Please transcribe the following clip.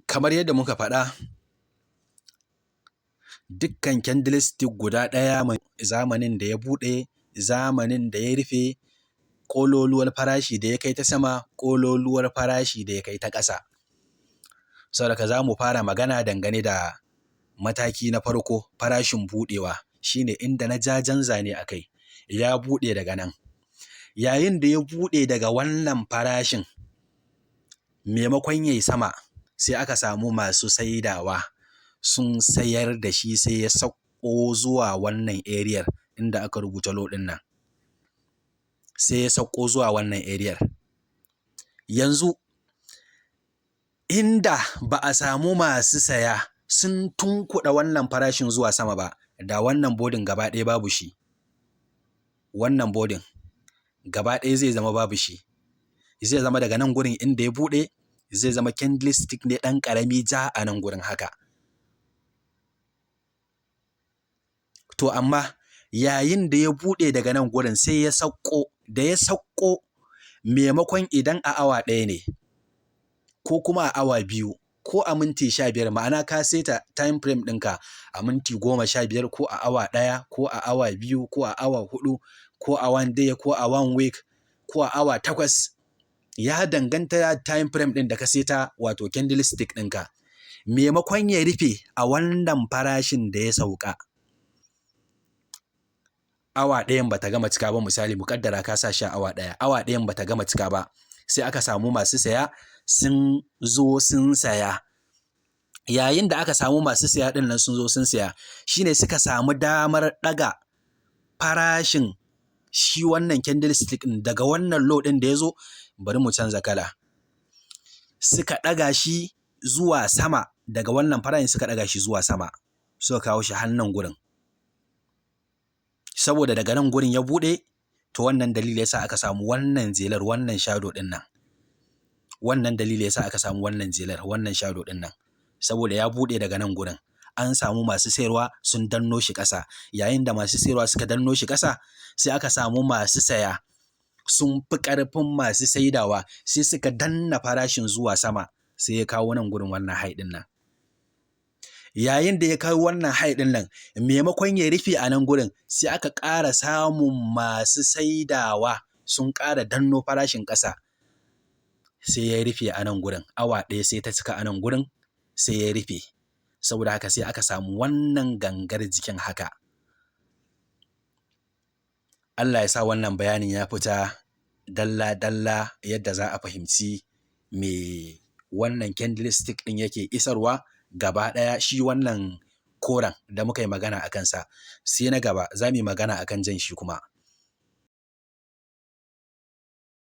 kamar yadda muka faɗa, dukkan candlestick guda ɗaya zamanin da ya buɗe, zamanin da ya rufe, ƙololuwar farashi da ya kai ta sama, ƙololuwar farashi da ya kai ta ƙasa. Saboda haka za mu fara magana dangane da mataki na farko, farashin buɗewa, shine inda na ja jan zane a kai, ya buɗe daga nan. Yayin da ya buɗe daga wannan farashin, maimakon ya yi sama, sai aka samu masu saidawa sun sayar da shi sai ya sauko zuwa wannan ariyar inda aka rubuta low ɗin nan. Sai ya sauko zuwa wannan ariyar. Yanzu inda ba a samu masu saya sun tunkuɗa wannan farashin zuwa sama ba, da wannan bodin gaba ɗaya babu shi. Wannan bodin gaba ɗaya zai zama babu shi. Zai zama daga nan gurin inda ya buɗe, zai zama candlestick ne ɗan ƙarami ja a nan gurin haka. To amma yayin da ya buɗe daga nan gurin sai ya sauko, da ya sauko, maimakon idan a awa ɗaya ne, ko kuma a awa biyu, ko a minti 15, ma'ana ka saita time frame ɗinka a minti 15, ko a awa ɗaya, ko a awa biyu, ko a awa 4, ko a 1 day, ko a 1 week, ko a awa 8, ya danganta da time frame ɗin da ka saita, wato candlestick ɗinka. Maimakon ya rufe a wannan farashin da ya sauka, awa ɗayan ba ta gama cika ba, misali muƙaddara ka sa shi a awa ɗaya, awa ɗayan ba ta gama cika ba, sai aka samu masu saya sun zo sun saya. Yayin da aka samu masu saya ɗin nan sun zo sun saya, shine suka samu damar ɗaga farashin shi wannan candlestick ɗin daga wannan low ɗin da ya zo, bari mu canza kala, suka ɗaga shi zuwa sama, daga wannan farashin suka ɗaga shi zuwa sama, suka kawo shi har nan gurin. Saboda daga nan gurin ya buɗe, to wannan dalili yasa aka samu wannan jelar, wannan shadow ɗin nan. Wannan dalili yasa aka samu wannan jelar, wannan shadow ɗin nan. Saboda ya buɗe daga nan gurin, an samu masu sayarwa sun danno shi ƙasa. Yayin da masu sayarwa suka danno shi ƙasa, sai aka samu masu saya sun fi ƙarfin masu saidawa, sai suka danna farashin zuwa sama, sai ya kawo nan gurin wannan high ɗin nan. Yayin da ya kawo wannan high ɗin nan, maimakon ya rufe a nan gurin, sai aka ƙara samun masu saidawa sun ƙara danno farashin ƙasa, sai ya rufe a nan gurin. Awa ɗaya sai ta cika a nan gurin, sai ya rufe. Saboda haka sai aka samu wannan gangar jikin haka. Allah ya sa wannan bayanin ya fita dalla-dalla yadda za a fahimci me wannan candlestick ɗin yake isarwa gaba ɗaya, shi wannan koren da muka yi magana a kansa. Sai na gaba za mu yi magana a kan jan shi kuma.